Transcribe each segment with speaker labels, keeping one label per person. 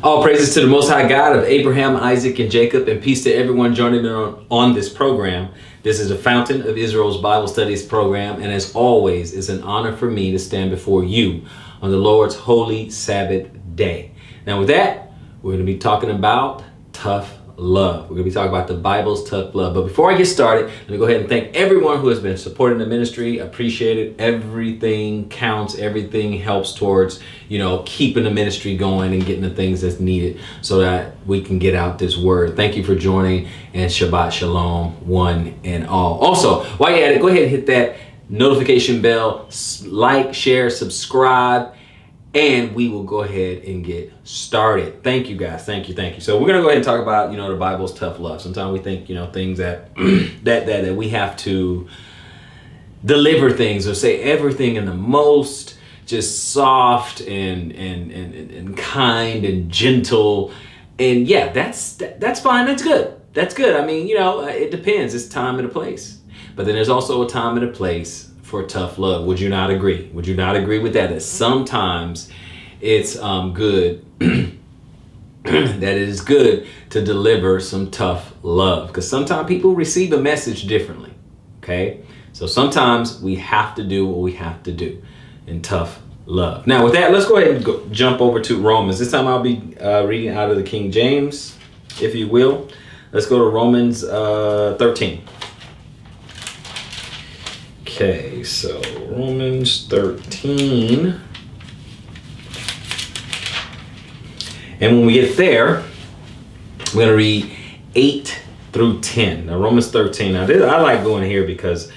Speaker 1: All praises to the Most High God of Abraham, Isaac, and Jacob, and peace to everyone joining me on this program. This is the Fountain of Israel's Bible Studies program, and as always, it's an honor for me to stand before you on the Lord's holy Sabbath day. Now, with that, we're going to be talking about tough love. We're going to be talking about the Bible's tough love. But before I get started, let me go ahead and thank everyone who has been supporting the ministry. Appreciate it. Everything counts. Everything helps towards, keeping the ministry going and getting the things that's needed so that we can get out this word. Thank you for joining, and Shabbat Shalom, one and all. Also, while you're at it, go ahead and hit that notification bell, like, share, subscribe, and we will go ahead and get started. Thank you, guys. Thank you. So we're going to go ahead and talk about, the Bible's tough love. Sometimes we think, things that that we have to deliver things or say everything in the most just soft and kind and gentle. And yeah, that's fine. That's good. That's good. I mean, it depends. It's time and a place. But then there's also a time and a place for tough love. Would you not agree? Would you not agree with that? That sometimes it's good that it is good to deliver some tough love, because sometimes people receive a message differently. Okay, so sometimes we have to do what we have to do in tough love. Now, with that, let's go ahead and jump over to Romans. This time I'll be reading out of the King James, if you will. Let's go to Romans 13. Okay, so Romans 13. And when we get there, we're going to read 8 through 10. Now, Romans 13. Now, I like going here because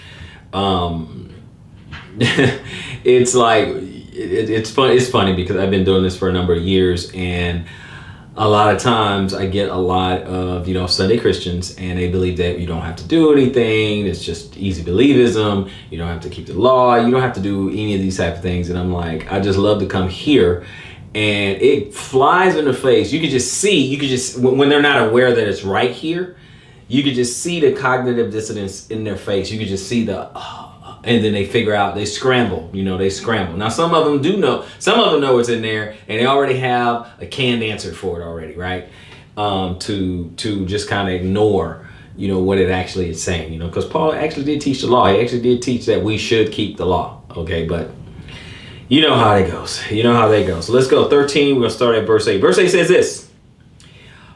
Speaker 1: it's like, it's fun. It's funny because I've been doing this for a number of years, and a lot of times I get a lot of, Sunday Christians, and they believe that you don't have to do anything. It's just easy believism. You don't have to keep the law. You don't have to do any of these type of things. And I'm like, I just love to come here, and it flies in the face. You could just see, when they're not aware that it's right here, you could just see the cognitive dissonance in their face. You could just see and then they figure out, they scramble, they scramble. Now, some of them do know, some of them know what's in there, and they already have a canned answer for it already, right? To just kind of ignore, what it actually is saying, because Paul actually did teach the law. He actually did teach that we should keep the law, okay? But you know how that goes. So let's go. 13, we're going to start at verse 8. Verse 8 says this: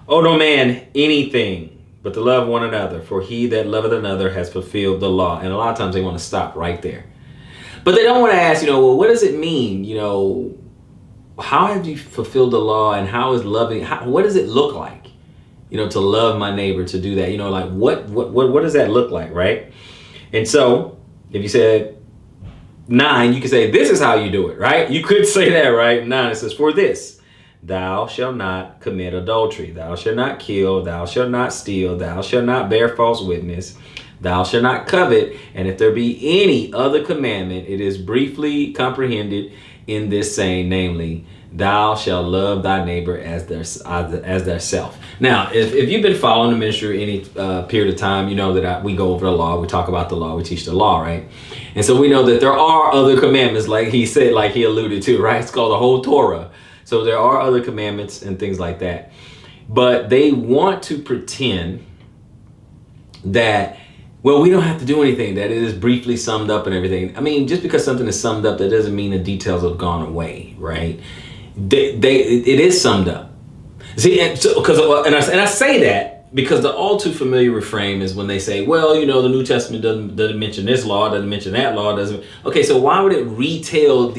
Speaker 1: "Oh, no man anything but to love one another, for he that loveth another has fulfilled the law." And a lot of times they want to stop right there. But they don't want to ask, well, what does it mean? How have you fulfilled the law, and how is loving, what does it look like, to love my neighbor, to do that? Like what does that look like, right? And so if you said 9, you could say, this is how you do it, right? You could say that, right? 9, it says, "For this, thou shalt not commit adultery, thou shalt not kill, thou shalt not steal, thou shalt not bear false witness, thou shalt not covet. And if there be any other commandment, it is briefly comprehended in this saying, namely, thou shalt love thy neighbor as thyself." Now, if you've been following the ministry any period of time, you know that we go over the law, we talk about the law, we teach the law, right? And so we know that there are other commandments, like he said, like he alluded to, right? It's called the whole Torah. So there are other commandments and things like that. But they want to pretend that, well, we don't have to do anything, that it is briefly summed up and everything. I mean, just because something is summed up, that doesn't mean the details have gone away, right? It is summed up. See, and I say that because the all too familiar refrain is when they say, well, the New Testament doesn't mention this law, doesn't mention that law, doesn't. Okay, so why would it retell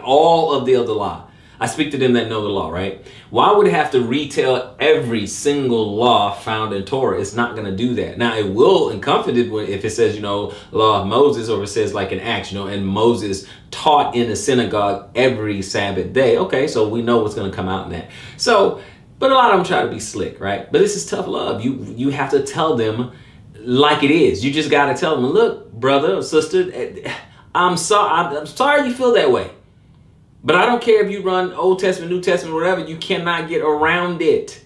Speaker 1: all of the other law? I speak to them that know the law, right? Why would it have to retell every single law found in Torah? It's not going to do that. Now, it will encompass it if it says, law of Moses, or if it says like in Acts, and Moses taught in the synagogue every Sabbath day. Okay, so we know what's going to come out in that. So, but a lot of them try to be slick, right? But this is tough love. You have to tell them like it is. You just got to tell them, look, brother or sister, I'm sorry you feel that way. But I don't care if you run Old Testament, New Testament, whatever, you cannot get around it.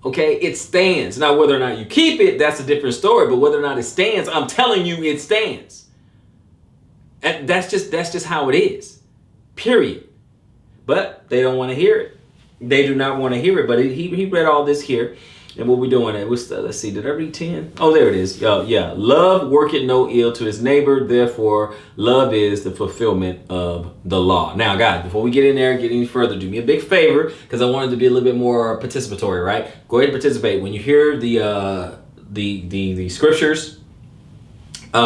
Speaker 1: Okay, it stands. Now, whether or not you keep it, that's a different story. But whether or not it stands, I'm telling you, it stands. And that's just how it is. Period. But they don't want to hear it. They do not want to hear it. But he read all this here. And what we're doing, let's see, did I read 10? Oh, there it is. Yeah. Love worketh no ill to his neighbor. Therefore, love is the fulfillment of the law. Now, guys, before we get in there and get any further, do me a big favor, because I wanted to be a little bit more participatory, right? Go ahead and participate. When you hear the scriptures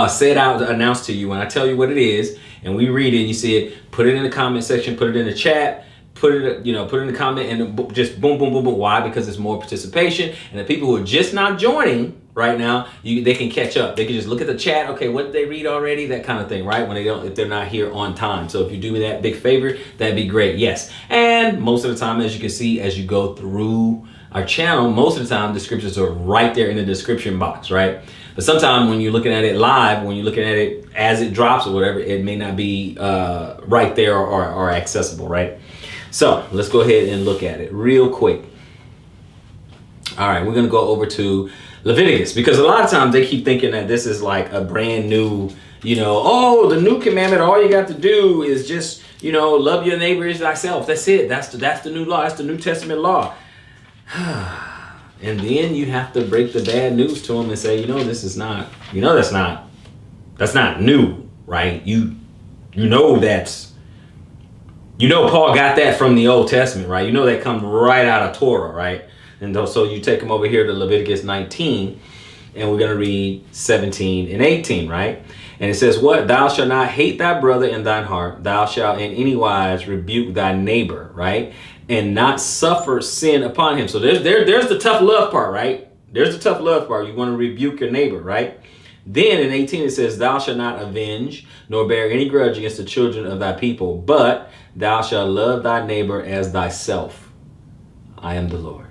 Speaker 1: said out, announced to you, when I tell you what it is, and we read it and you see it, put it in the comment section, put it in the chat. Put it in the comment and just boom, boom, boom, boom. Why? Because there's more participation, and the people who are just not joining right now, they can catch up. They can just look at the chat. Okay, what did they read already? That kind of thing, right? If they're not here on time. So if you do me that big favor, that'd be great. Yes, and most of the time, as you can see, as you go through our channel, most of the time the scriptures are right there in the description box, right? But sometimes when you're looking at it live, when you're looking at it as it drops or whatever, it may not be right there or accessible, right? So let's go ahead and look at it real quick. All right, we're going to go over to Leviticus, because a lot of times they keep thinking that this is like a brand new, the new commandment. All you got to do is just, love your neighbor as thyself. That's it. That's the new law. That's the New Testament law. And then you have to break the bad news to them and say, this is not, that's not new, right? Paul got that from the Old Testament, right? That comes right out of Torah, right? And so you take them over here to Leviticus 19, and we're going to read 17 and 18, right? And it says, what? Thou shalt not hate thy brother in thine heart. Thou shalt in any wise rebuke thy neighbor, right? And not suffer sin upon him. So there's the tough love part, right? There's the tough love part. You want to rebuke your neighbor, right? Then in 18 it says, thou shalt not avenge, nor bear any grudge against the children of thy people, but thou shalt love thy neighbor as thyself. I am the Lord.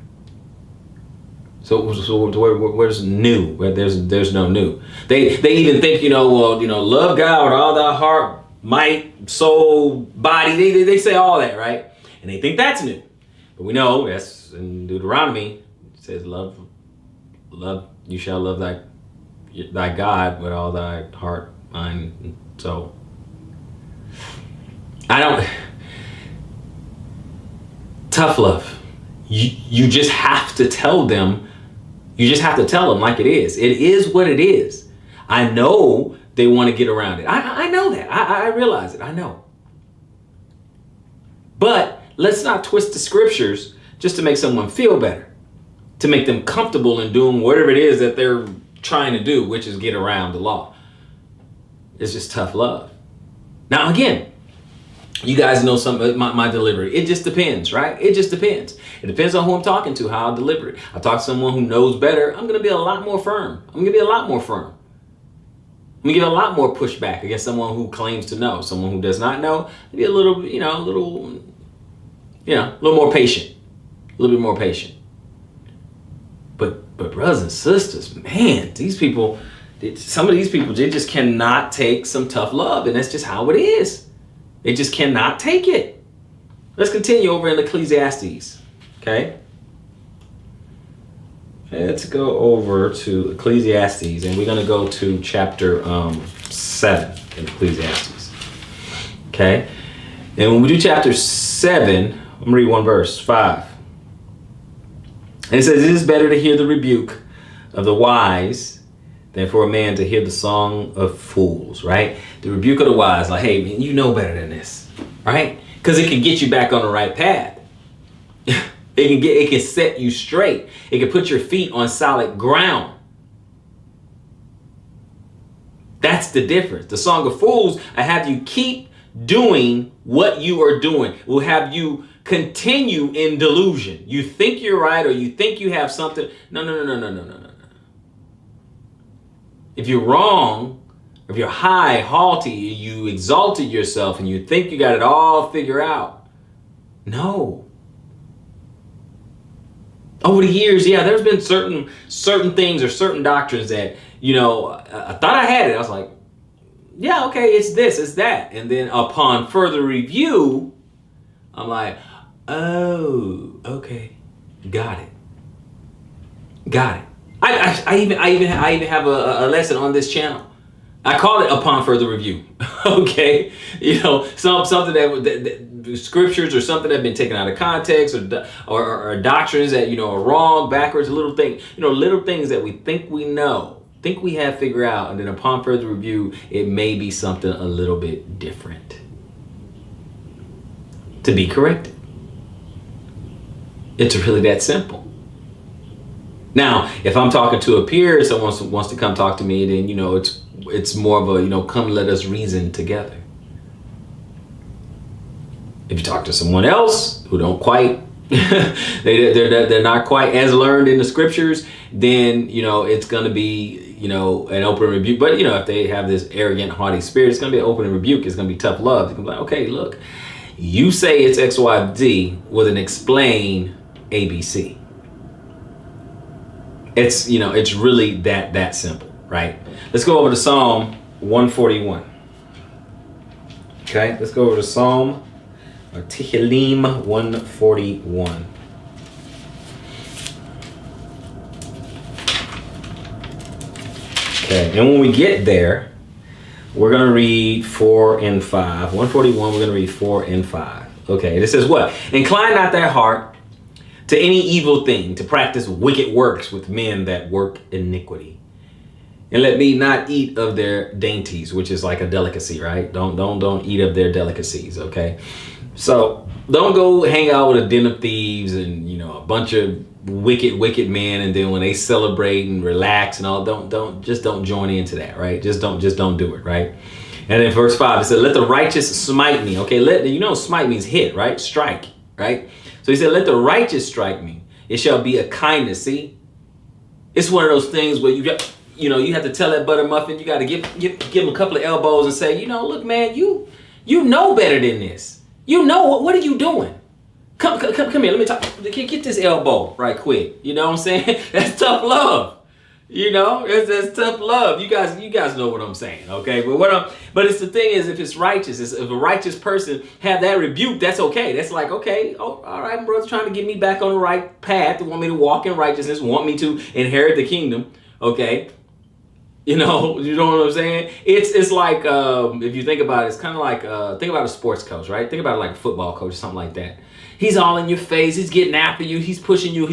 Speaker 1: So where's new? There's no new. They even think, love God with all thy heart, might, soul, body. They say all that, right? And they think that's new. But we know that's in Deuteronomy. It says, love, you shall love thy God with all thy heart, mind, and soul. Tough love. You just have to tell them. You just have to tell them like it is. It is what it is. I know they want to get around it. I know that. I realize it. I know. But let's not twist the scriptures just to make someone feel better, to make them comfortable in doing whatever it is that they're trying to do, which is get around the law. It's just tough love. Now, again, you guys know my delivery. It just depends, right? It just depends. It depends on who I'm talking to, how I deliver it. I talk to someone who knows better. I'm going to be a lot more firm. I'm going to give a lot more pushback against someone who claims to know. Someone who does not know, be a little more patient. A little bit more patient. But brothers and sisters, man, some of these people, they just cannot take some tough love. And that's just how it is. They just cannot take it. Let's continue over in Ecclesiastes. Okay. Let's go over to Ecclesiastes, and we're going to go to chapter 7 in Ecclesiastes. Okay. And when we do chapter 7, I'm going to read one verse, 5. And it says, it is better to hear the rebuke of the wise than for a man to hear the song of fools, right? The rebuke of the wise, like, hey, man, you know better than this, right? Because it can get you back on the right path. It can set you straight. It can put your feet on solid ground. That's the difference. The song of fools, I have you keep doing what you are doing. Will have you continue in delusion. You think you're right, or you think you have something. No. If you're wrong, if you're high, haughty, you exalted yourself and you think you got it all figured out. No. Over the years, yeah, there's been certain things or certain doctrines that, I thought I had it. I was like, yeah, okay, it's this, it's that. And then upon further review, I'm like, oh, okay, got it. I even have a lesson on this channel. I call it upon further review. Okay, something that scriptures or something that have been taken out of context, or doctrines that, are wrong, backwards, little things that we think we know, think we have figured out, and then upon further review, it may be something a little bit different. To be corrected. It's really that simple. Now, if I'm talking to a peer, someone wants to come talk to me, then, it's more of a, come let us reason together. If you talk to someone else who don't quite, they're not quite as learned in the scriptures, then, it's going to be, an open rebuke. But, if they have this arrogant, haughty spirit, it's going to be an open rebuke. It's going to be tough love. It's going to be like, okay, look, you say it's X, Y, Z with an explain ABC. It's, it's really that simple, right? Let's go over to Psalm 141. Okay, let's go over to Psalm or Tehillim 141. Okay, and when we get there, we're going to read 4 and 5. 141, we're going to read 4 and 5. Okay, it says what? Incline not thy heart to any evil thing, to practice wicked works with men that work iniquity. And let me not eat of their dainties, which is like a delicacy, right? Don't eat of their delicacies, okay? So don't go hang out with a den of thieves and, a bunch of wicked men, and then when they celebrate and relax and all, don't join into that, right? Just don't do it, right? And in verse 5 it said, let the righteous smite me. Okay, smite means hit, right? Strike, right? So he said, let the righteous strike me. It shall be a kindness. See, it's one of those things where you have to tell that butter muffin, you got to give him a couple of elbows and say, look, man, you know better than this. What are you doing? Come here. Let me talk. Get this elbow right quick. You know what I'm saying? That's tough love. That's tough love. You guys know what I'm saying, okay? But it's the thing is, if it's righteous, if a righteous person have that rebuke, that's okay. That's like, okay, all right, my brother's trying to get me back on the right path, want me to walk in righteousness, want me to inherit the kingdom, okay? You know what I'm saying? It's like, if you think about it, it's kind of like, think about a sports coach, right? Think about it like a football coach or something like that. He's all in your face. He's getting after you. He's pushing you.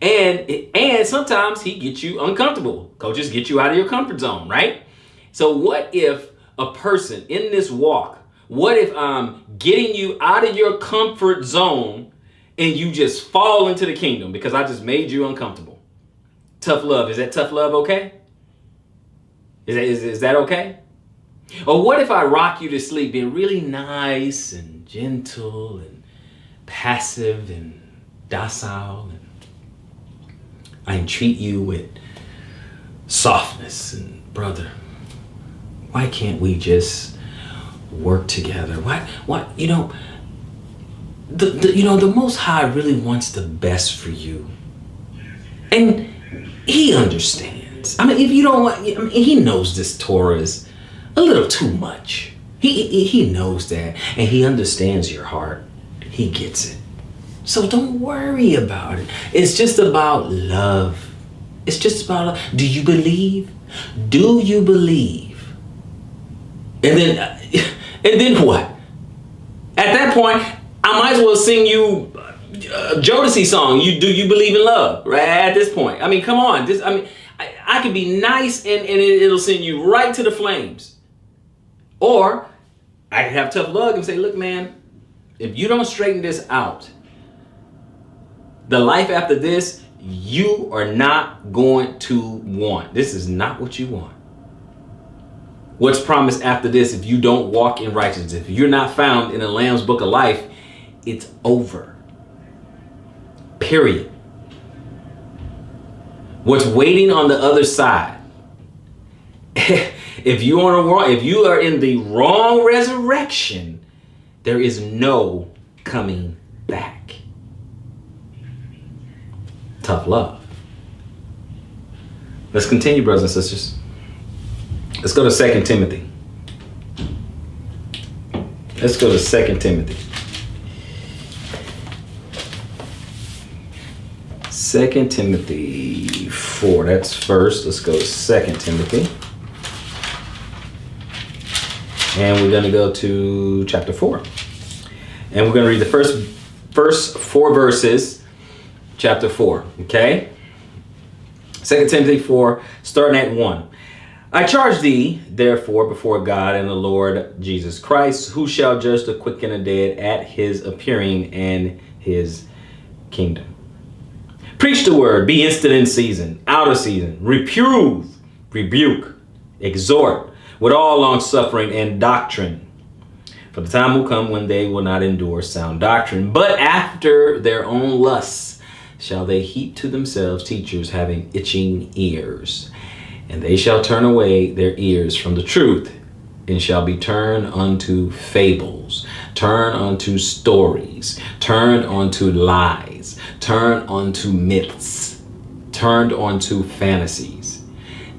Speaker 1: And sometimes he gets you uncomfortable. Coaches get you out of your comfort zone, right? So what if a person in this walk, what if I'm getting you out of your comfort zone and you just fall into the kingdom because I just made you uncomfortable? Tough love. Is that tough love okay? Is that okay? Or what if I rock you to sleep being really nice and gentle and passive and docile, and I entreat you with softness, and brother, why can't we just work together? Why the Most High really wants the best for you, and he understands. I mean, if you don't want, he knows this Torah is a little too much. He knows that, and he understands your heart. He gets it. So don't worry about it. It's just about love. It's just about love. Do you believe? Do you believe? And then what? At that point, I might as well sing you a Jodeci song. Do you believe in love? Right at this point. I mean, come on. I can be nice and it'll send you right to the flames. Or I can have tough love and say, look, man, if you don't straighten this out, the life after this, you are not going to want. This is not what you want. What's promised after this, if you don't walk in righteousness, if you're not found in the Lamb's Book of Life, it's over. Period. What's waiting on the other side, if you are in the wrong resurrection, there is no coming back. Tough love. Let's continue, brothers and sisters. Let's go to 2 Timothy. Let's go to 2 Timothy. 2 Timothy 4. That's first. Let's go to 2 Timothy. And we're going to go to chapter 4. And we're going to read the first 4 verses, chapter 4. Okay? 2 Timothy 4, starting at 1. I charge thee, therefore, before God and the Lord Jesus Christ, who shall judge the quick and the dead at his appearing and his kingdom. Preach the word, be instant in season, out of season, reprove, rebuke, exhort, with all long suffering and doctrine. For the time will come when they will not endure sound doctrine, but after their own lusts shall they heap to themselves teachers having itching ears. And they shall turn away their ears from the truth, and shall be turned unto fables, turned unto stories, turned unto lies, turned unto myths, turned unto fantasies.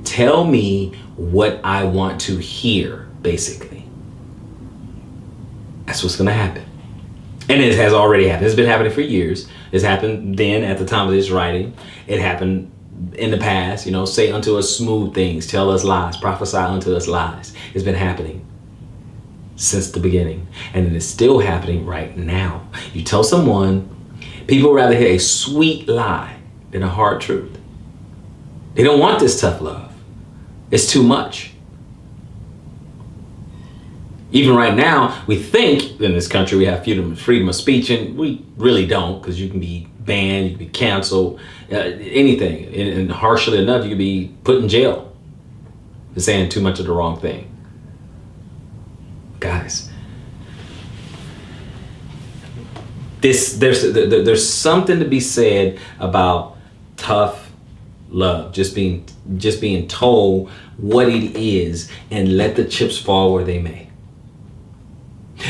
Speaker 1: Tell me what I want to hear, basically. That's what's going to happen. And it has already happened. It's been happening for years. It's happened then at the time of this writing. It happened in the past, say unto us smooth things, tell us lies, prophesy unto us lies. It's been happening since the beginning, and it is still happening right now. You tell someone, people rather hear a sweet lie than a hard truth. They don't want this tough love. It's too much. Even right now, we think in this country we have freedom of speech, and we really don't, because you can be banned, you can be canceled, anything. And harshly enough, you can be put in jail for saying too much of the wrong thing. Guys, there's something to be said about tough love, just being told what it is and let the chips fall where they may.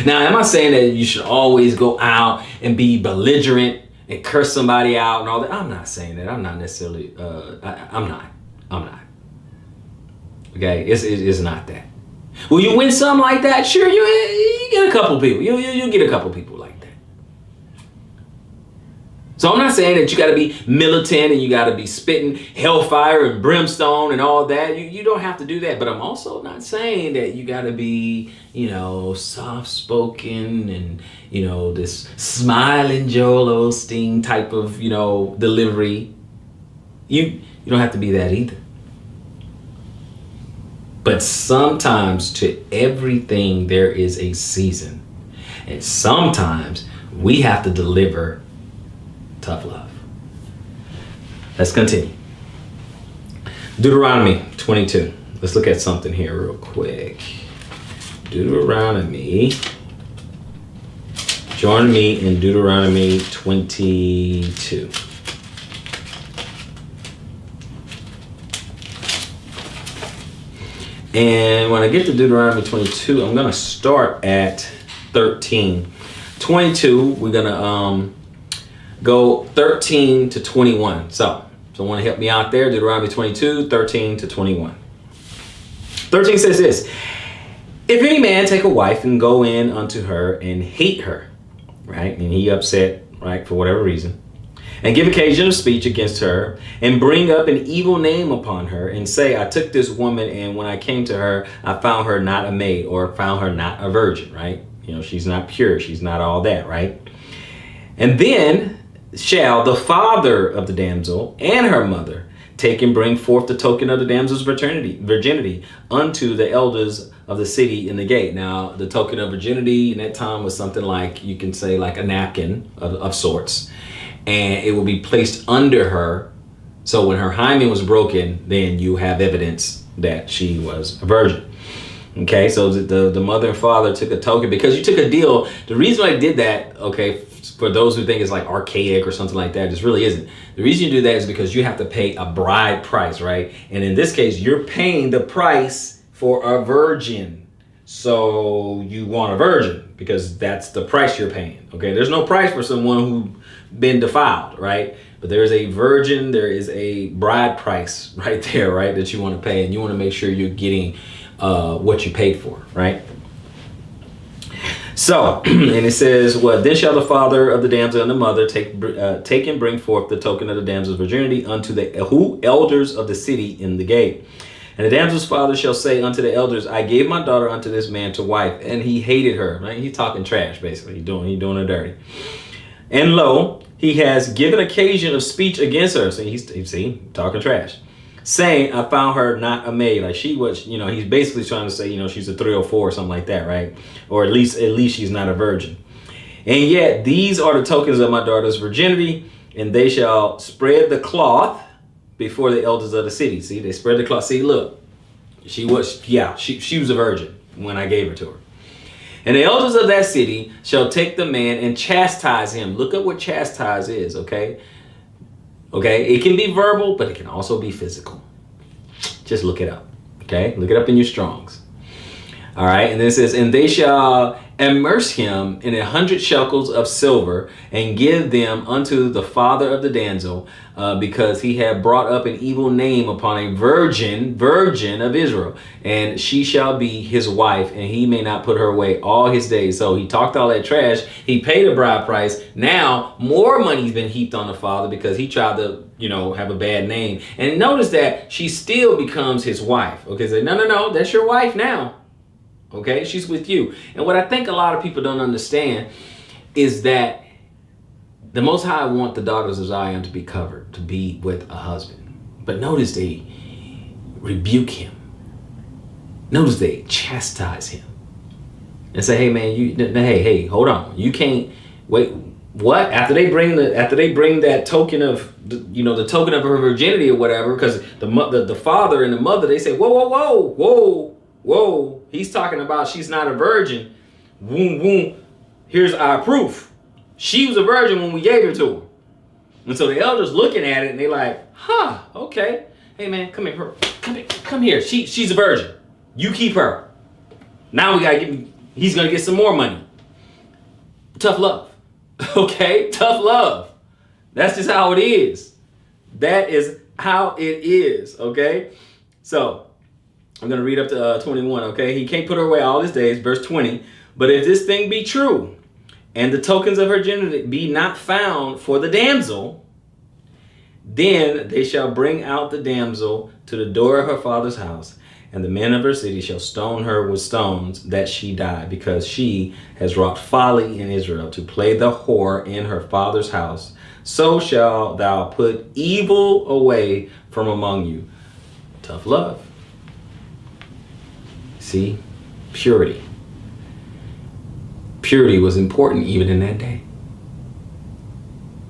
Speaker 1: Now, am I saying that you should always go out and be belligerent and curse somebody out and all that? I'm not saying that. I'm not necessarily, I'm not. Okay, it's not that. Will you win some like that? Sure, you get a couple people. You get a couple people like that. So I'm not saying that you got to be militant and you got to be spitting hellfire and brimstone and all that. You don't have to do that. But I'm also not saying that you got to be, soft-spoken and, this smiling Joel Osteen type of, delivery. You don't have to be that either. But sometimes to everything there is a season. And sometimes we have to deliver tough love. Let's continue. Deuteronomy 22. Let's look at something here real quick. Deuteronomy. Join me in Deuteronomy 22. And when I get to Deuteronomy 22, I'm going to start at 13. 22, we're going to go 13 to 21. So want to help me out there. Deuteronomy 22, 13 to 21. 13 says this: if any man take a wife and go in unto her and hate her, right, and he upset, right, for whatever reason, and give occasion of speech against her, and bring up an evil name upon her, and say, I took this woman, and when I came to her, I found her not a maid, or found her not a virgin, right? She's not pure, she's not all that, right? And then shall the father of the damsel and her mother take and bring forth the token of the damsel's virginity unto the elders of the city in the gate. Now, the token of virginity in that time was something like, you can say like a napkin of sorts. And it will be placed under her. So when her hymen was broken, then you have evidence that she was a virgin. Okay, so the mother and father took a token because you took a deal. The reason I did that, okay, for those who think it's like archaic or something like that, this really isn't. The reason you do that is because you have to pay a bride price, right? And in this case, you're paying the price for a virgin. So you want a virgin because that's the price you're paying. Okay, there's no price for someone who been defiled, right? But there is a virgin, there is a bride price right there, right, that you want to pay, and you want to make sure you're getting what you paid for, right? So, and it says, well, then shall the father of the damsel and the mother take and bring forth the token of the damsel's virginity unto the elders of the city in the gate. And the damsel's father shall say unto the elders, I gave my daughter unto this man to wife, and he hated her. Right? He's talking trash, basically. He's doing her dirty. And lo, he has given occasion of speech against her. So he's talking trash, saying, I found her not a maid. Like she was, he's basically trying to say, she's a 304 or something like that, right? Or at least she's not a virgin. And yet these are the tokens of my daughter's virginity, and they shall spread the cloth before the elders of the city. See, they spread the cloth. See, look, she was a virgin when I gave her to her. And the elders of that city shall take the man and chastise him. Look up what chastise is, okay? Okay, it can be verbal, but it can also be physical. Just look it up, okay? Look it up in your Strongs. All right, and then it says, and they shall immerse him in 100 shekels of silver and give them unto the father of the damsel, because he had brought up an evil name upon a virgin of Israel, and she shall be his wife, and he may not put her away all his days. So he talked all that trash. He paid a bride price. Now more money's been heaped on the father because he tried to, have a bad name. And notice that she still becomes his wife. Okay, so no, that's your wife now. Okay, she's with you. And what I think a lot of people don't understand is that the Most High want the daughters of Zion to be covered, to be with a husband. But notice they rebuke him. Notice they chastise him and say, "Hey, man, hey, hold on. You can't wait. What? After they bring that token of, the token of her virginity or whatever, because the father and the mother, they say, whoa. He's talking about she's not a virgin. Woom. Here's our proof. She was a virgin when we gave her to her. And so the elders looking at it and they like, okay. Hey man, come here. Come here. She's a virgin. You keep her. Now he's gonna get some more money. Tough love. Okay? Tough love. That's just how it is. That is how it is. Okay? So I'm going to read up to 21, okay? He can't put her away all his days, verse 20. But if this thing be true, and the tokens of her virginity be not found for the damsel, then they shall bring out the damsel to the door of her father's house, and the men of her city shall stone her with stones, that she die, because she has wrought folly in Israel, to play the whore in her father's house. So shall thou put evil away from among you. Tough love. See, purity. Purity was important even in that day.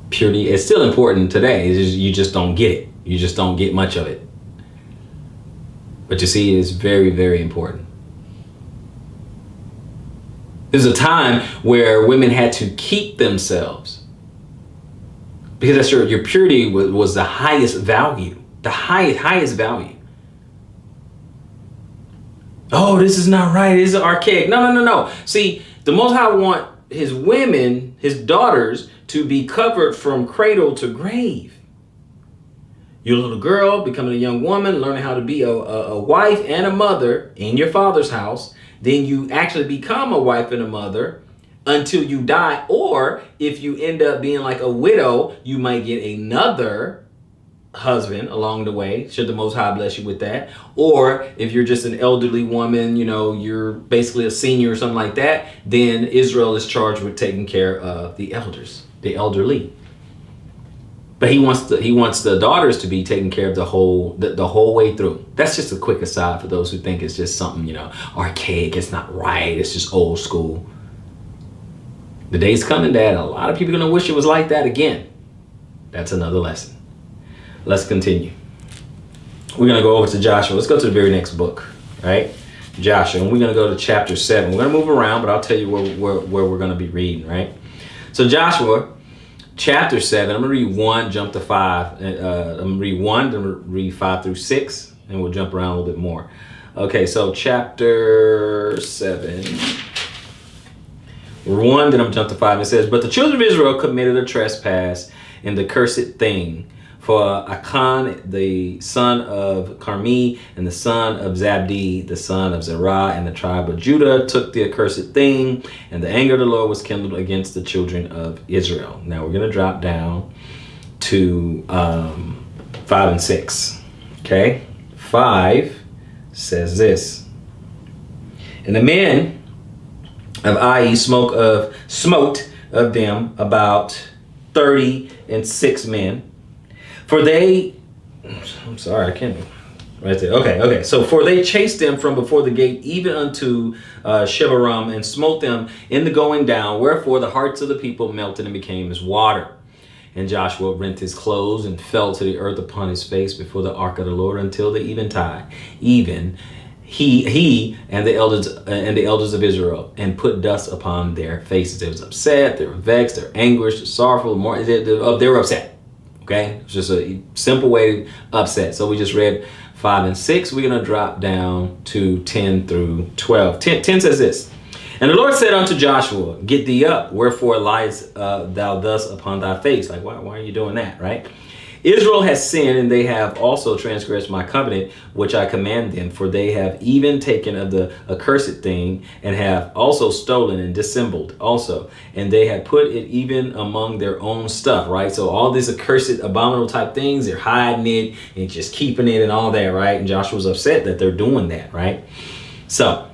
Speaker 1: Purity is still important today. You just don't get it. You just don't get much of it. But you see, it is very, very important. There's a time where women had to keep themselves, because that's your purity was the highest value, the highest value. Oh, this is not right. This is archaic. No. See, the Most High want his women, his daughters, to be covered from cradle to grave. You're a little girl becoming a young woman, learning how to be a wife and a mother in your father's house. Then you actually become a wife and a mother until you die. Or if you end up being like a widow, you might get another husband along the way, should the Most High bless you with that. Or if you're just an elderly woman, you're basically a senior or something like that, then Israel is charged with taking care of the elders, the elderly. But he wants the daughters to be taken care of the whole way through. That's just a quick aside for those who think it's just something, archaic, it's not right, it's just old school. The day's coming that a lot of people are gonna wish it was like that again. That's another lesson. Let's continue. We're going to go over to Joshua. Let's go to the very next book, right? Joshua. And we're going to go to chapter 7. We're going to move around, but I'll tell you where we're going to be reading, right? So Joshua, chapter 7. I'm going to read 1, jump to 5. I'm going to read 1, then read 5 through 6, and we'll jump around a little bit more. Okay, so chapter 7. 1, then I'm jump to 5. It says, but the children of Israel committed a trespass in the cursed thing. For Achan, the son of Carmi, and the son of Zabdi, the son of Zerah, and the tribe of Judah, took the accursed thing, and the anger of the Lord was kindled against the children of Israel. Now we're going to drop down to 5 and 6. Okay, 5 says this. And the men of Ai smote of them about 36 men. For they, I'm sorry, I can't, right there. Okay. So for they chased them from before the gate, even unto Shebarim, and smote them in the going down. Wherefore the hearts of the people melted and became as water. And Joshua rent his clothes and fell to the earth upon his face before the ark of the Lord until the eventide. Even he and the elders of Israel, and put dust upon their faces. They was upset, they were vexed, they were anguished, sorrowful, they were upset. Okay, it's just a simple way to upset. So we just read 5 and 6. We're going to drop down to 10 through 12. 10 says this. And the Lord said unto Joshua, get thee up, wherefore liest thou thus upon thy face? Like, why are you doing that, right? Israel has sinned, and they have also transgressed my covenant, which I command them. For they have even taken of the accursed thing, and have also stolen and dissembled also. And they have put it even among their own stuff, right? So all these accursed, abominable type things, they're hiding it and just keeping it and all that, right? And Joshua's upset that they're doing that, right? So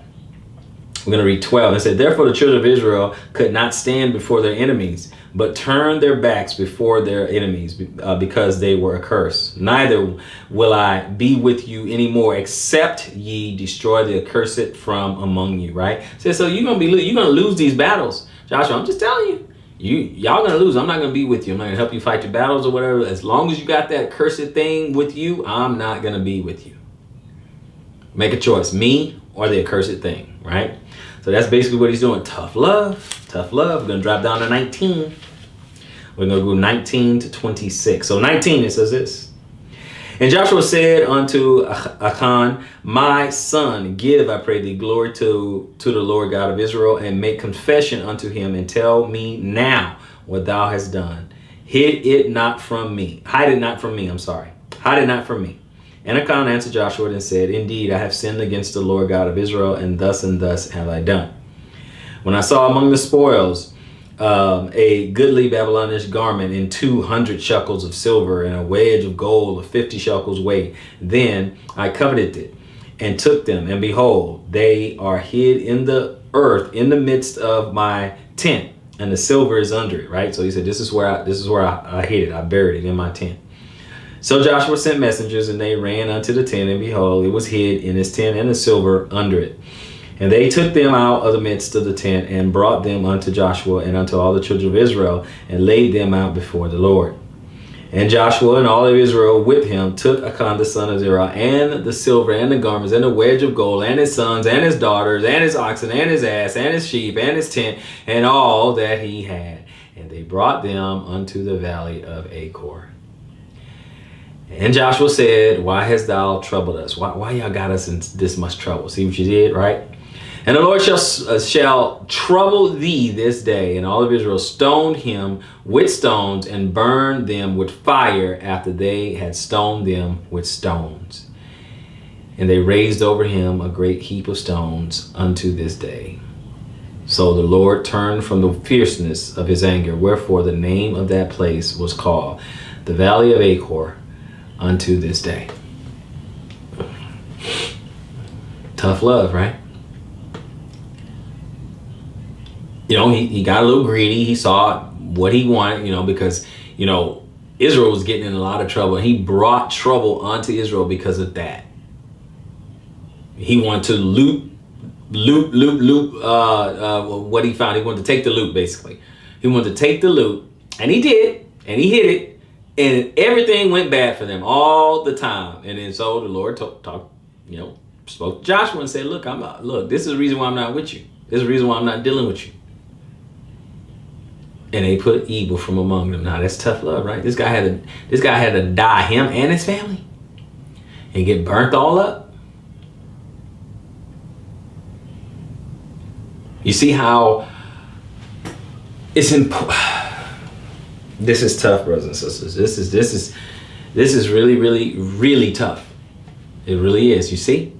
Speaker 1: we're going to read 12. It said, therefore the children of Israel could not stand before their enemies, but turned their backs before their enemies, because they were accursed. Neither will I be with you anymore, except ye destroy the accursed from among you, right? So you're going to lose these battles. Joshua, I'm just telling you, y'all going to lose. I'm not going to be with you. I'm not going to help you fight your battles or whatever. As long as you got that accursed thing with you, I'm not going to be with you. Make a choice, me or the accursed thing, right? So that's basically what he's doing. Tough love. We're going to drop down to 19. We're going to go 19 to 26. So 19, it says this. And Joshua said unto Achan, my son, give, I pray thee, glory to the Lord God of Israel, and make confession unto him, and tell me now what thou hast done. Hide it not from me. Hide it not from me. And Achan answered Joshua and said, indeed, I have sinned against the Lord God of Israel, and thus have I done. When I saw among the spoils a goodly Babylonish garment in 200 shekels of silver, and a wedge of gold of 50 shekels weight, then I coveted it and took them, and behold, they are hid in the earth in the midst of my tent, and the silver is under it. Right. So he said, this is where I hid it. I buried it in my tent. So Joshua sent messengers, and they ran unto the tent, and behold, it was hid in his tent, and the silver under it. And they took them out of the midst of the tent, and brought them unto Joshua and unto all the children of Israel, and laid them out before the Lord. And Joshua and all of Israel with him took Achan the son of Zerah, and the silver, and the garments, and the wedge of gold, and his sons, and his daughters, and his oxen, and his ass, and his sheep, and his tent, and all that he had. And they brought them unto the valley of Achor. And Joshua said, why hast thou troubled us? Why y'all got us in this much trouble? See what you did, right? And the Lord shall trouble thee this day. And all of Israel stoned him with stones, and burned them with fire after they had stoned them with stones. And they raised over him a great heap of stones unto this day. So the Lord turned from the fierceness of his anger, wherefore the name of that place was called the Valley of Achor unto this day. Tough love, right? You know, he got a little greedy. He saw what he wanted, because, Israel was getting in a lot of trouble. He brought trouble onto Israel because of that. He wanted to loot what he found. He wanted to take the loot, basically. He wanted to take the loot, and he did, and he hid it, and everything went bad for them all the time. And then so the Lord spoke to Joshua and said, look, this is the reason why I'm not with you. This is the reason why I'm not dealing with you. And they put evil from among them. Now that's tough love, right? This guy had to die, him and his family, and get burnt all up. You see how it's important. This is tough, brothers and sisters. This is really, really, really tough. It really is. You see?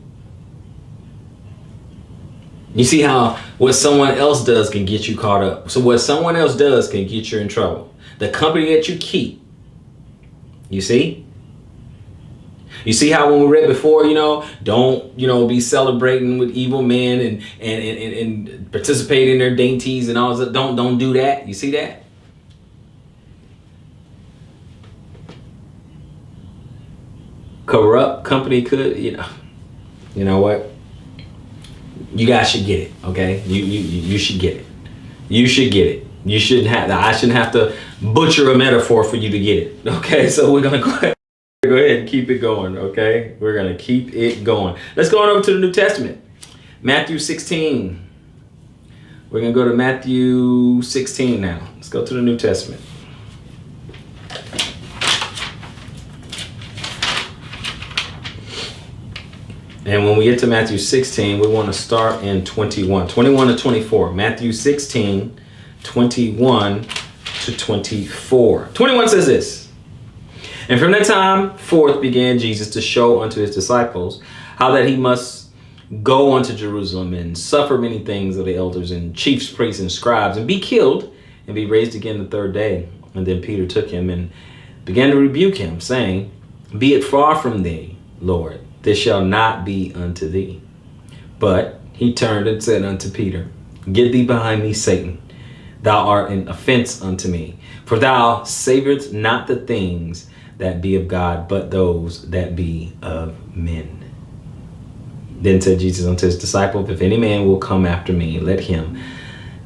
Speaker 1: You see how what someone else does can get you caught up. So what someone else does can get you in trouble. The company that you keep. You see? You see how when we read before, don't, be celebrating with evil men and participate in their dainties and all that. Don't do that. You see that? Corrupt company could, you know what? You guys should get it, okay? You should get it. You should get it. You shouldn't have. I shouldn't have to butcher a metaphor for you to get it, okay? So we're gonna go ahead and keep it going, okay? We're gonna keep it going. Let's go on over to the New Testament, Matthew 16. We're gonna go to Matthew 16 now. Let's go to the New Testament. And when we get to Matthew 16, we want to start in 21 to 24. Matthew 16, 21 to 24. 21 says this. And from that time forth began Jesus to show unto his disciples how that he must go unto Jerusalem and suffer many things of the elders and chiefs, priests, and scribes, and be killed and be raised again the third day. And then Peter took him and began to rebuke him, saying, Be it far from thee, Lord. This shall not be unto thee. But he turned and said unto Peter, Get thee behind me, Satan. Thou art an offense unto me. For thou savorest not the things that be of God, but those that be of men. Then said Jesus unto his disciples, If any man will come after me, let him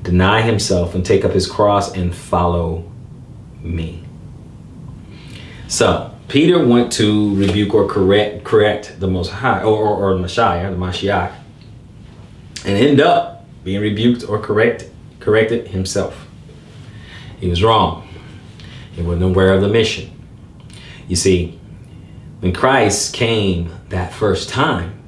Speaker 1: deny himself and take up his cross and follow me. So Peter went to rebuke or correct the Most High, or Messiah, the Mashiach, and ended up being rebuked or corrected himself. He was wrong. He wasn't aware of the mission. You see, when Christ came that first time,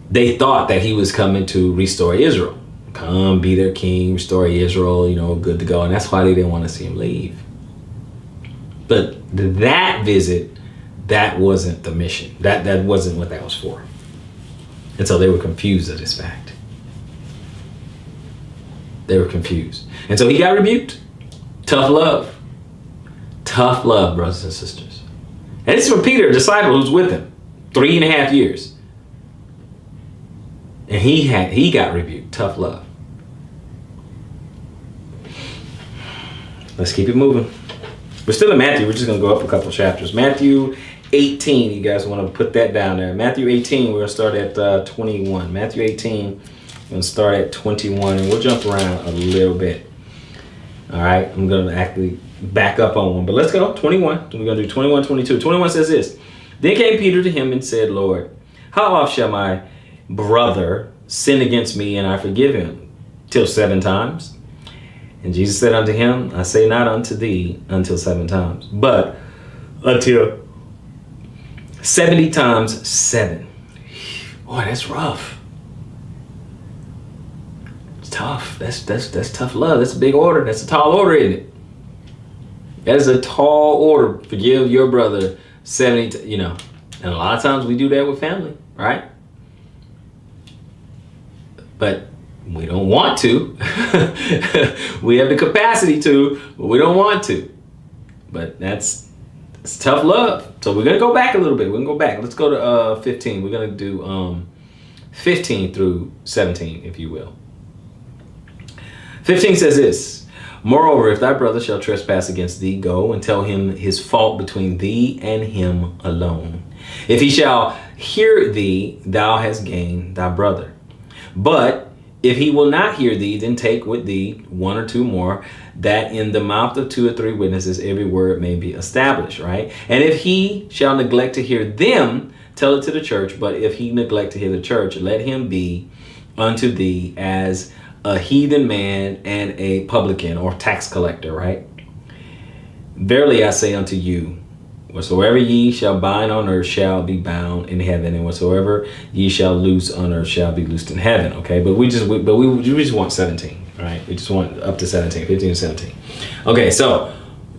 Speaker 1: they thought that he was coming to restore Israel. Come, be their king, restore Israel, good to go. And that's why they didn't want to see him leave. But that visit, that wasn't the mission. That wasn't what that was for. And so they were confused at this fact. They were confused. And so he got rebuked. Tough love. Tough love, brothers and sisters. And this is from Peter, a disciple who's with him 3.5 years. And he got rebuked. Tough love. Let's keep it moving. We're still in Matthew. We're just going to go up a couple chapters. Matthew 18. You guys want to put that down there. Matthew 18. We're going to start at 21. Matthew 18. We're going to start at 21. And we'll jump around a little bit. All right. I'm going to actually back up on one. But let's go. 21. We're going to do 21, 22. 21 says this. Then came Peter to him and said, Lord, how oft shall my brother sin against me and I forgive him? Till 7 times? And Jesus said unto him, I say not unto thee until 7 times, but until 70 times 7. Boy, that's rough. It's tough. That's tough love. That's a big order. That's a tall order, isn't it? That is a tall order. Forgive your brother 70, And a lot of times we do that with family, right? But we don't want to. We have the capacity to, but we don't want to. But it's tough love. So we're going to go back a little bit. We're going to go back. Let's go to 15. We're going to do 15 through 17, if you will. 15 says this. Moreover, if thy brother shall trespass against thee, go and tell him his fault between thee and him alone. If he shall hear thee, thou hast gained thy brother. But if he will not hear thee, then take with thee 1 or 2 more, that in the mouth of 2 or 3 witnesses every word may be established, right? And if he shall neglect to hear them, tell it to the church. But if he neglect to hear the church, let him be unto thee as a heathen man and a publican or tax collector, right? Verily I say unto you, whatsoever ye shall bind on earth shall be bound in heaven, and whatsoever ye shall loose on earth shall be loosed in heaven. Okay, but we just want 17, right? We just want up to 17, 15 to 17. Okay, so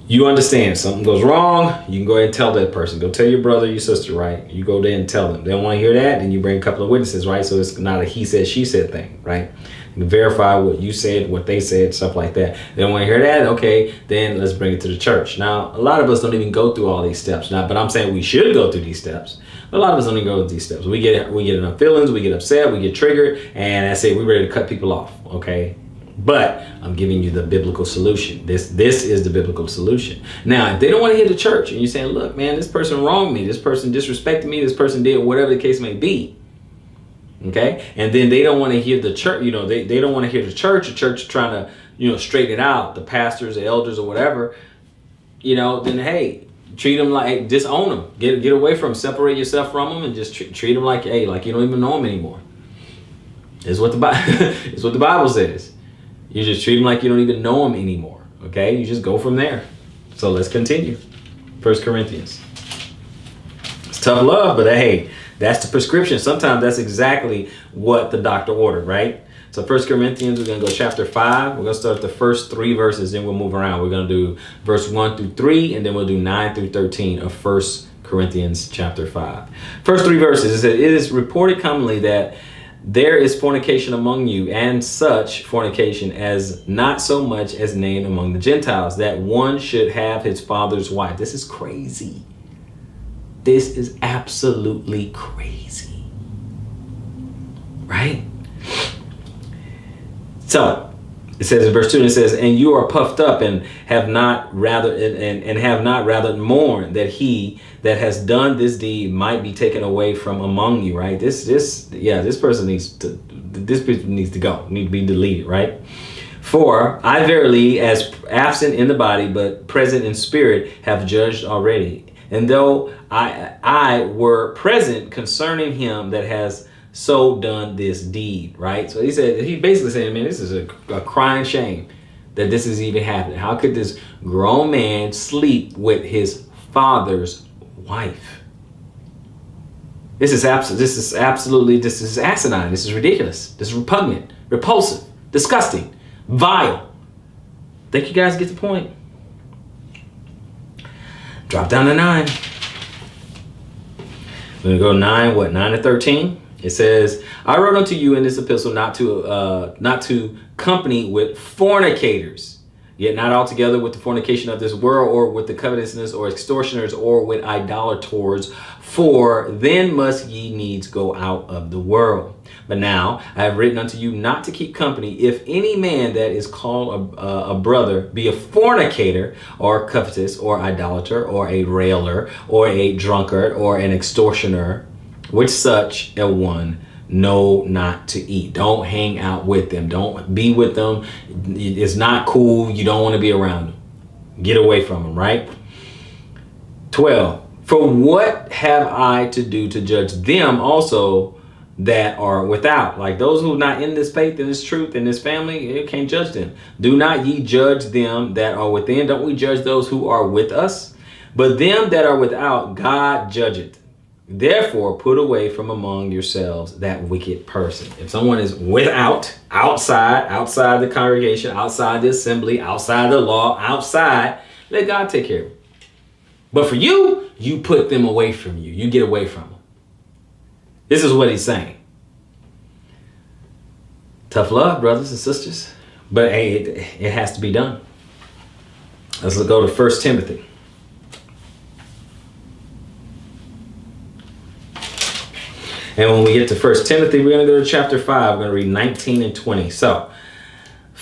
Speaker 1: you understand something goes wrong, you can go ahead and tell that person. Go tell your brother, your sister, right? You go there and tell them. They don't want to hear that, then you bring a couple of witnesses, right? So it's not a he said, she said thing, right? and verify what you said, what they said, stuff like that. They don't want to hear that. Okay, then let's bring it to the church. Now, a lot of us don't even go through all these steps. Now, but I'm saying we should go through these steps. A lot of us don't even go through these steps. We get enough feelings, we get upset, we get triggered, and I say we're ready to cut people off. Okay. But I'm giving you the biblical solution. This is the biblical solution. Now, if they don't want to hear the church and you're saying, look, man, this person wronged me, this person disrespected me, this person did whatever the case may be. Okay. And then they don't want to hear the church, they don't want to hear the church trying to, straighten it out, the pastors, the elders or whatever, then hey, treat them like, disown them, get away from them, separate yourself from them and just treat them like, hey, like you don't even know them anymore. It's what the Bible says. You just treat them like you don't even know them anymore. Okay? You just go from there. So let's continue. 1 Corinthians. It's tough love, but hey, that's the prescription. Sometimes that's exactly what the doctor ordered, right? So 1 Corinthians, we're going to go chapter 5. We're going to start the first 3 verses, then we'll move around. We're going to do verse 1 through 3, and then we'll do 9 through 13 of 1 Corinthians chapter 5. First 3 verses, it says, it is reported commonly that there is fornication among you, and such fornication as not so much as named among the Gentiles, that one should have his father's wife. This is crazy. This is absolutely crazy. Right? So it says in verse 2, it says, and you are puffed up and have not rather mourned that he that has done this deed might be taken away from among you, right? This person needs to go, need to be deleted, right? For I verily, as absent in the body, but present in spirit, have judged already. And though I were present concerning him that has so done this deed, right? So he basically saying, man, this is a crying shame that this is even happening. How could this grown man sleep with his father's wife? This is asinine. This is ridiculous. This is repugnant, repulsive, disgusting, vile. Think you guys get the point? Drop down to 9. We're going to go 9 to 13. It says, I wrote unto you in this epistle not to company with fornicators, yet not altogether with the fornication of this world, or with the covetousness, or extortioners, or with idolators, for then must ye needs go out of the world. But now I have written unto you not to keep company, if any man that is called a brother be a fornicator, or covetous, or idolater, or a railer, or a drunkard, or an extortioner, which such a one know not to eat. Don't hang out with them. Don't be with them. It's not cool. You don't want to be around them. Get away from them, right? 12. For what have I to do to judge them also that are without? Like those who are not in this faith, in this truth, in this family, you can't judge them. Do not ye judge them that are within. Don't we judge those who are with us? But them that are without, God judgeth. Therefore, put away from among yourselves that wicked person. If someone is without, outside the congregation, outside the assembly, outside the law, outside, let God take care of it. But for you, you put them away from you. You get away from them. This is what he's saying. Tough love, brothers and sisters. But hey, it has to be done. Let's go to 1 Timothy. And when we get to 1 Timothy, we're going to go to chapter 5. We're going to read 19 and 20. So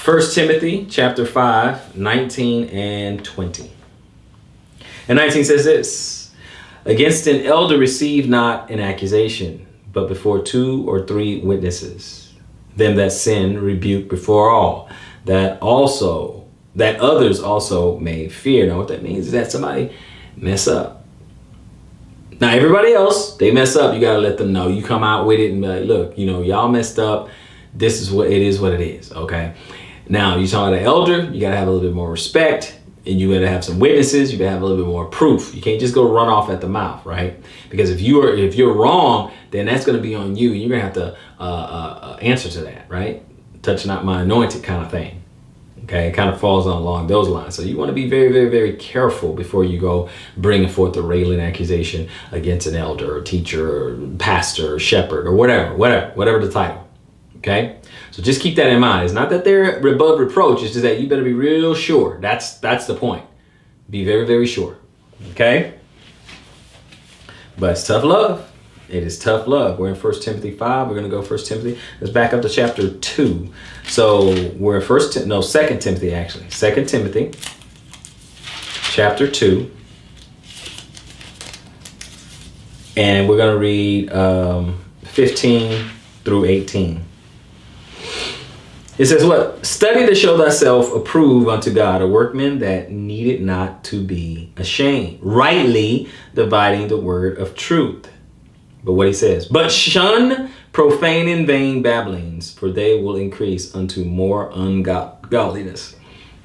Speaker 1: 1 Timothy chapter 5, 19 and 20. And 19 says this: against an elder receive not an accusation, but before 2 or 3 witnesses. Them that sin rebuke before all, that others also may fear. Now what that means is that somebody mess up. Now, everybody else, they mess up. You got to let them know. You come out with it and be like, look, y'all messed up. This is what it is. Okay. Now, you talking about an elder, you got to have a little bit more respect, and you got to have some witnesses. You got to have a little bit more proof. You can't just go run off at the mouth, right? Because if you're wrong, then that's going to be on you. And you're going to have to answer to that, right? Touch not my anointed kind of thing. Okay, it kind of falls along those lines. So you want to be very, very, very careful before you go bringing forth a railing accusation against an elder or teacher or pastor or shepherd or whatever the title. Okay, So just keep that in mind. It's not that they're above reproach. It's just that you better be real sure. That's the point. Be very, very sure. Okay? But it's tough love. It is tough love. We're in 1 Timothy 5. We're going to go 1 Timothy. Let's back up to chapter 2. So we're in 2 Timothy actually. 2 Timothy chapter 2. And we're going to read 15 through 18. It says what? Study to show thyself approved unto God, a workman that needed not to be ashamed, rightly dividing the word of truth. But what he says, but shun profane and vain babblings, for they will increase unto more ungodliness.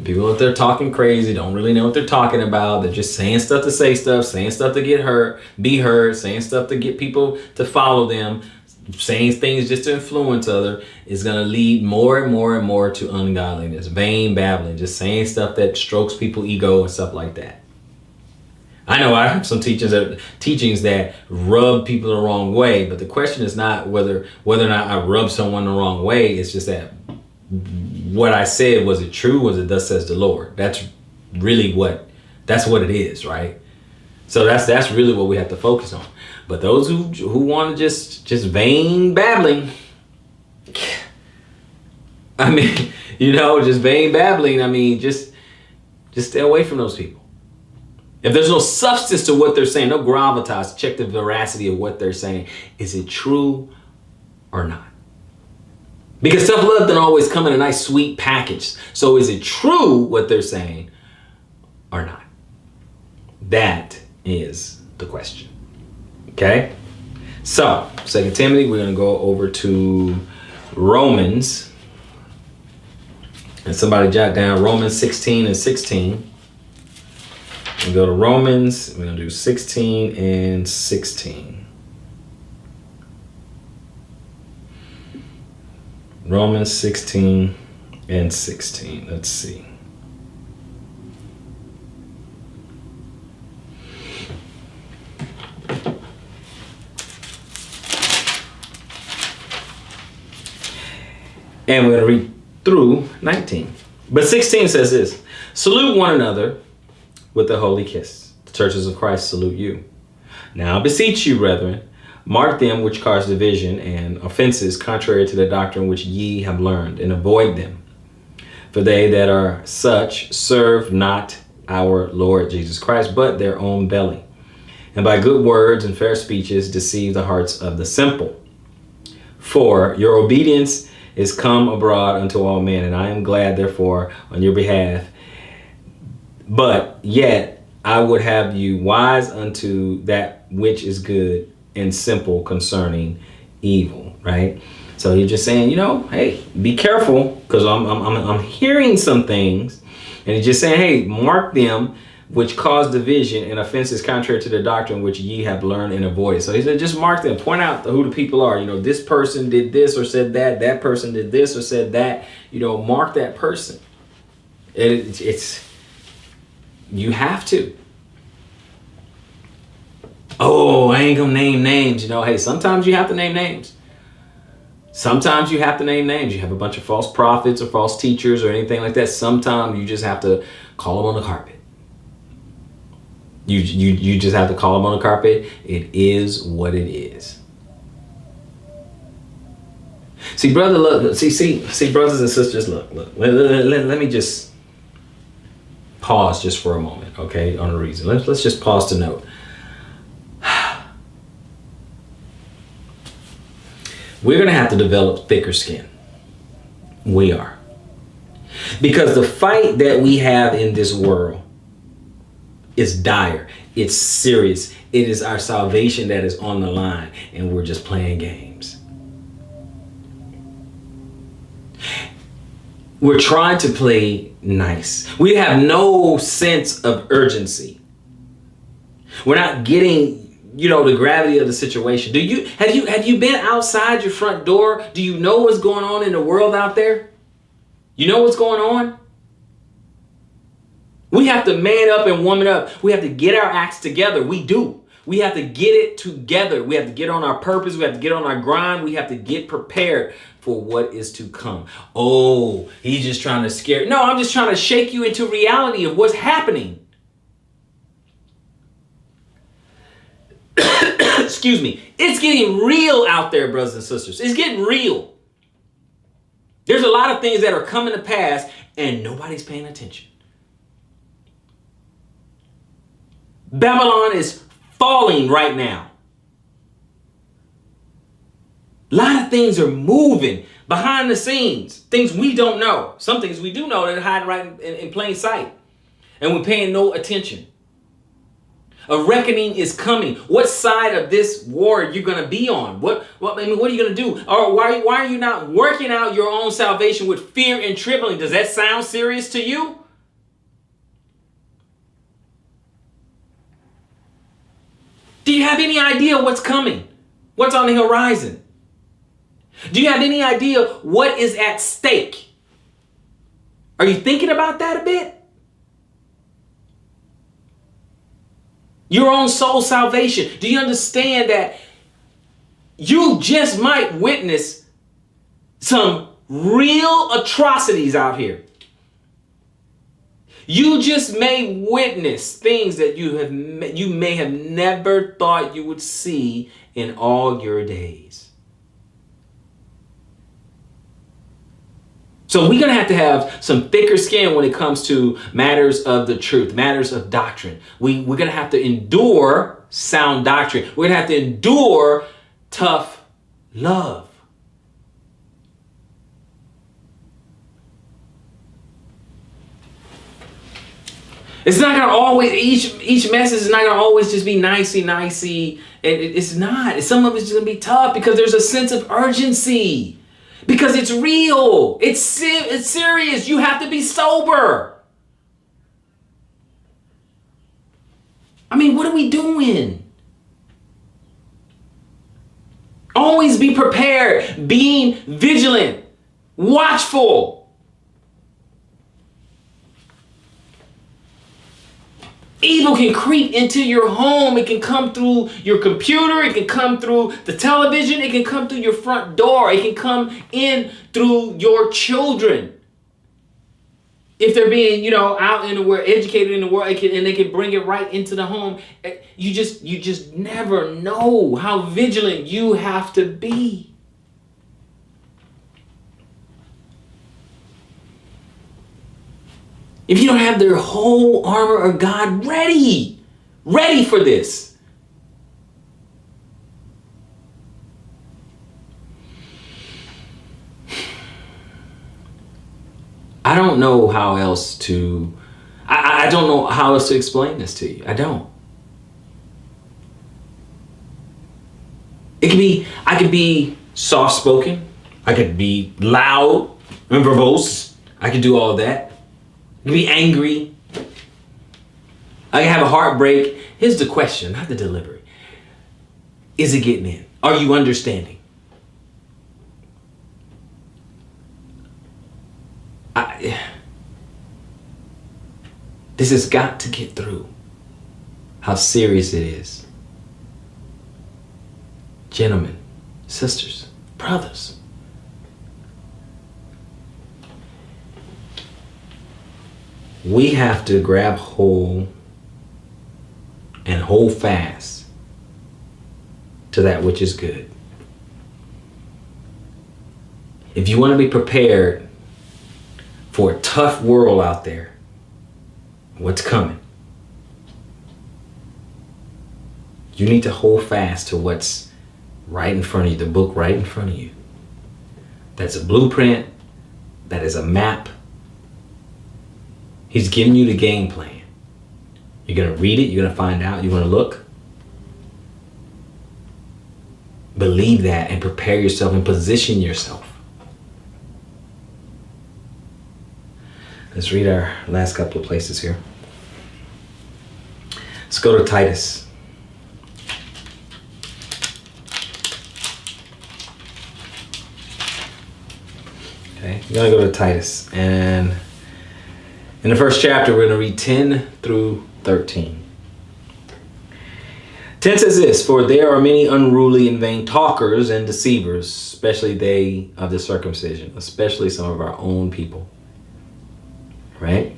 Speaker 1: People out there talking crazy, don't really know what they're talking about. They're just saying stuff to say stuff, saying stuff to get hurt, be heard, saying stuff to get people to follow them, saying things just to influence others, is going to lead more and more and more to ungodliness. Vain babbling, just saying stuff that strokes people's ego and stuff like that. I know I have some teachings that rub people the wrong way, but the question is not whether or not I rub someone the wrong way. It's just that what I said, was it true? Was it thus says the Lord? That's really what it is, right? So that's really what we have to focus on. But those who want to just vain babbling, I mean, just vain babbling. I mean, just stay away from those people. If there's no substance to what they're saying, no gravitas, check the veracity of what they're saying. Is it true or not? Because self-love doesn't always come in a nice, sweet package. So is it true what they're saying or not? That is the question. Okay? So, 2 Timothy, we're going to go over to Romans. And somebody jot down Romans 16 and 16. We go to Romans. We're going to do 16 and 16. Romans 16 and 16. Let's see. And we're going to read through 19. But 16 says this. Salute one another with a holy kiss. The churches of Christ salute you. Now I beseech you, brethren, mark them which cause division and offenses contrary to the doctrine which ye have learned, and avoid them. For they that are such serve not our Lord Jesus Christ, but their own belly, and by good words and fair speeches deceive the hearts of the simple. For your obedience is come abroad unto all men, and I am glad therefore on your behalf. But yet I would have you wise unto that which is good, and simple concerning evil. Right? So you're just saying, hey, be careful, because I'm hearing some things, and he's just saying, hey, mark them which cause division and offenses contrary to the doctrine which ye have learned and avoided. So he said, just mark them, point out who the people are. This person did this or said that. That person did this or said that. Mark that person. It's you have to. Oh, I ain't gonna name names. Hey, sometimes you have to name names. Sometimes you have to name names. You have a bunch of false prophets or false teachers or anything like that. Sometimes you just have to call them on the carpet. You just have to call them on the carpet. It is what it is. See, brother, look. See, brothers and sisters, look. Let me just pause just for a moment, okay? On a reason. Let's just pause to note. We're gonna have to develop thicker skin. We are. Because the fight that we have in this world is dire. It's serious. It is our salvation that is on the line, and we're just playing games. We're trying to play nice. We have no sense of urgency. We're not getting, the gravity of the situation. Have you been outside your front door? Do you know what's going on in the world out there? You know what's going on? We have to man up and woman up. We have to get our acts together. We do. We have to get it together. We have to get on our purpose. We have to get on our grind. We have to get prepared for what is to come. Oh, he's just trying to scare. No, I'm just trying to shake you into reality of what's happening. Excuse me. It's getting real out there, brothers and sisters. It's getting real. There's a lot of things that are coming to pass and nobody's paying attention. Babylon is falling right now. A lot of things are moving behind the scenes. Things we don't know. Some things we do know that are hiding right in plain sight. And we're paying no attention. A reckoning is coming. What side of this war are you going to be on? What are you going to do? Or why are you not working out your own salvation with fear and trembling? Does that sound serious to you? Do you have any idea what's coming? What's on the horizon? Do you have any idea what is at stake? Are you thinking about that a bit? Your own soul salvation. Do you understand that you just might witness some real atrocities out here? You just may witness things that you may have never thought you would see in all your days. So we're going to have some thicker skin when it comes to matters of the truth, matters of doctrine. We're going to have to endure sound doctrine. We're going to have to endure tough love. It's not going to always, each message is not going to always just be nicey. It's not. Some of it's going to be tough because there's a sense of urgency. Because it's real. It's serious. You have to be sober. I mean, what are we doing? Always be prepared. Being vigilant. Watchful. Evil can creep into your home. It can come through your computer. It can come through the television. It can come through your front door. It can come in through your children. If they're being, out in the world, educated in the world, and they can bring it right into the home. You just never know how vigilant you have to be. If you don't have the whole armor of God ready for this. I don't know how else to, I don't know how else to explain this to you. I don't. I could be soft-spoken. I could be loud and verbose. I could do all that. Be angry. I can have a heartbreak. Here's the question, not the delivery. Is it getting in? Are you understanding? This has got to get through. How serious it is. Gentlemen, sisters, brothers. We have to grab hold and hold fast to that which is good. If you want to be prepared for a tough world out there, what's coming, you need to hold fast to what's right in front of you, the book right in front of you. That's a blueprint. That is a map. He's giving you the game plan. You're going to read it. You're going to find out. You're going to look. Believe that and prepare yourself and position yourself. Let's read our last couple of places here. Let's go to Titus. Okay, we're going to go to Titus. And in the first chapter, we're going to read 10 through 13. 10 10 says this, for there are many unruly and vain talkers and deceivers, especially they of the circumcision, especially some of our own people. Right?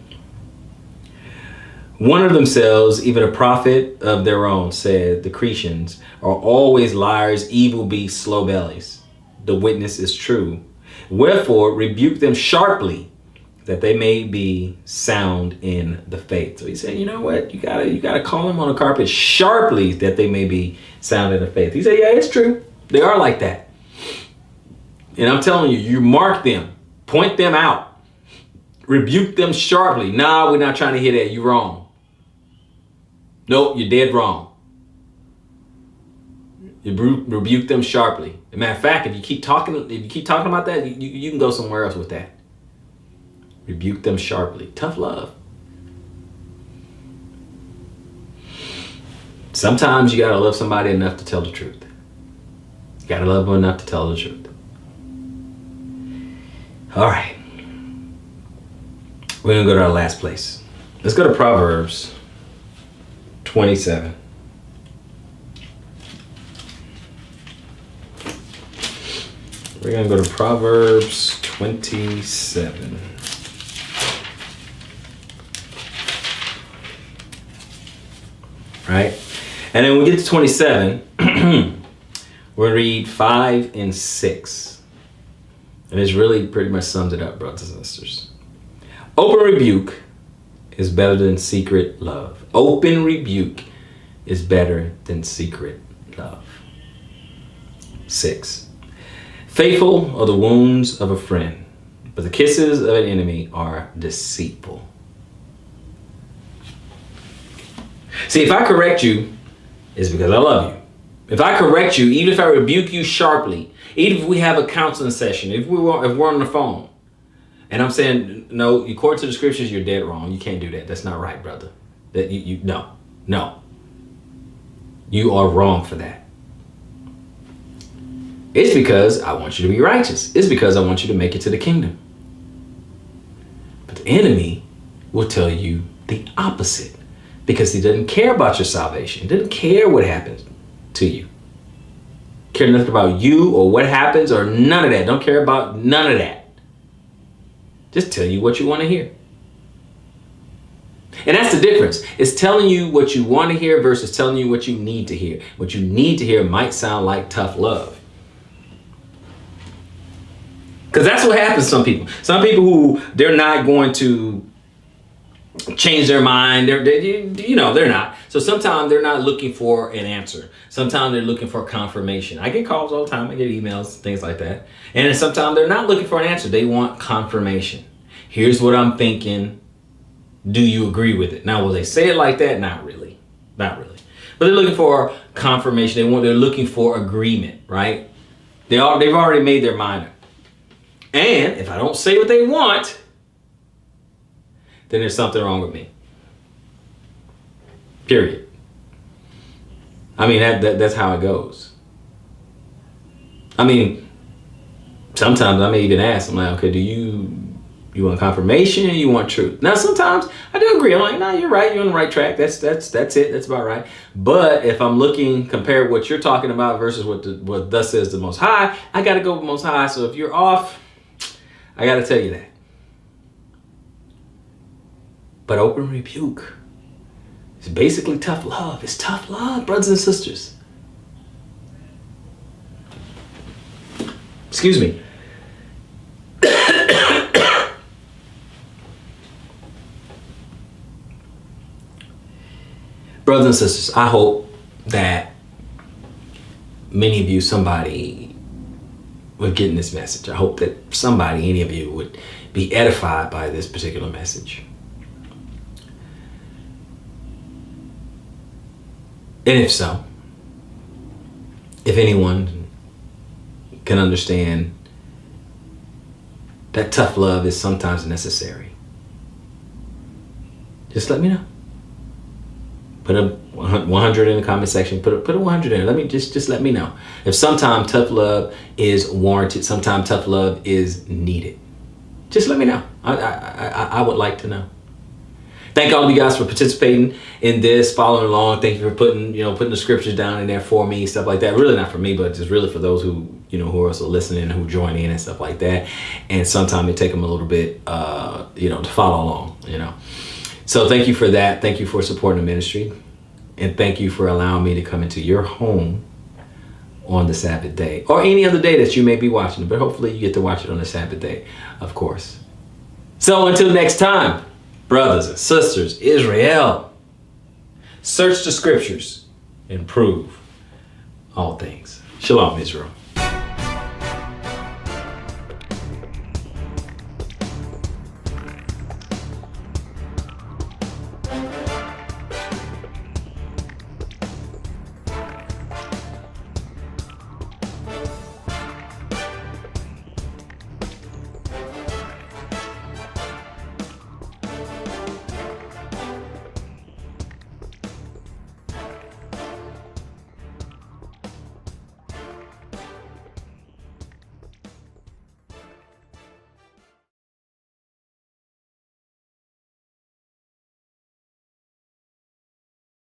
Speaker 1: One of themselves, even a prophet of their own, said, the Cretians are always liars, evil beasts, slow bellies. The witness is true. Wherefore, rebuke them sharply, that they may be sound in the faith. So he said, you know what? You gotta call them on the carpet sharply, that they may be sound in the faith. He said, yeah, it's true. They are like that. And I'm telling you, you mark them, point them out, rebuke them sharply. Nah, we're not trying to hear that. You're wrong. Nope, you're dead wrong. You rebuke them sharply. As a matter of fact, if you keep talking about that, you can go somewhere else with that. Rebuke them sharply. Tough love. Sometimes you gotta love somebody enough to tell the truth. You gotta love them enough to tell the truth. All right. We're gonna go to our last place. Let's go to Proverbs 27. We're going to go to Proverbs 27. Right? And then when we get to 27, we'll read 5 and 6. And it's really pretty much sums it up, brothers and sisters. Open rebuke is better than secret love. Open rebuke is better than secret love. 6. Faithful are the wounds of a friend, but the kisses of an enemy are deceitful. See, if I correct you, it's because I love you. If I correct you, even if I rebuke you sharply, even if we have a counseling session, if we're on the phone, and I'm saying, no, according to the scriptures, you're dead wrong. You can't do that. That's not right, brother. That no. You are wrong for that. It's because I want you to be righteous. It's because I want you to make it to the kingdom. But the enemy will tell you the opposite, because he doesn't care about your salvation. He doesn't care what happens to you. Care nothing about you or what happens or none of that. Don't care about none of that. Just tell you what you want to hear. And that's the difference. It's telling you what you want to hear versus telling you what you need to hear. What you need to hear might sound like tough love. Because that's what happens to some people. Some people who they're not going to change their mind. They're not. So sometimes they're not looking for an answer. Sometimes they're looking for confirmation. I get calls all the time. I get emails, things like that. And sometimes they're not looking for an answer. They want confirmation. Here's what I'm thinking. Do you agree with it? Now, will they say it like that? Not really. Not really. But they're looking for confirmation. They're looking for agreement, right? They've already made their mind up. And if I don't say what they want, then there's something wrong with me. Period. I mean, that's how it goes. I mean, sometimes I may even ask, I'm like, okay, do you want confirmation or you want truth? Now, sometimes I do agree. I'm like, no, you're right. You're on the right track. That's it. That's about right. But if I'm looking, compare what you're talking about versus what thus says the Most High, I got to go with Most High. So if you're off, I got to tell you that. But open rebuke is basically tough love. It's tough love, brothers and sisters. Excuse me. Brothers and sisters, I hope that many of you, somebody would get in this message. I hope that any of you would be edified by this particular message. And if so, if anyone can understand that tough love is sometimes necessary, just let me know. Put a 100 in the comment section. Put a 100 in. Let me just let me know. If sometimes tough love is warranted, sometimes tough love is needed. Just let me know. I would like to know. Thank all of you guys for participating in this, following along. Thank you for putting the scriptures down in there for me, stuff like that. Really not for me, but just really for those who are also listening, who join in and stuff like that. And sometimes it take them a little bit, to follow along, So thank you for that. Thank you for supporting the ministry. And thank you for allowing me to come into your home on the Sabbath day, or any other day that you may be watching it. But hopefully you get to watch it on the Sabbath day, of course. So until next time, brothers and sisters, Israel, search the scriptures and prove all things. Shalom, Israel.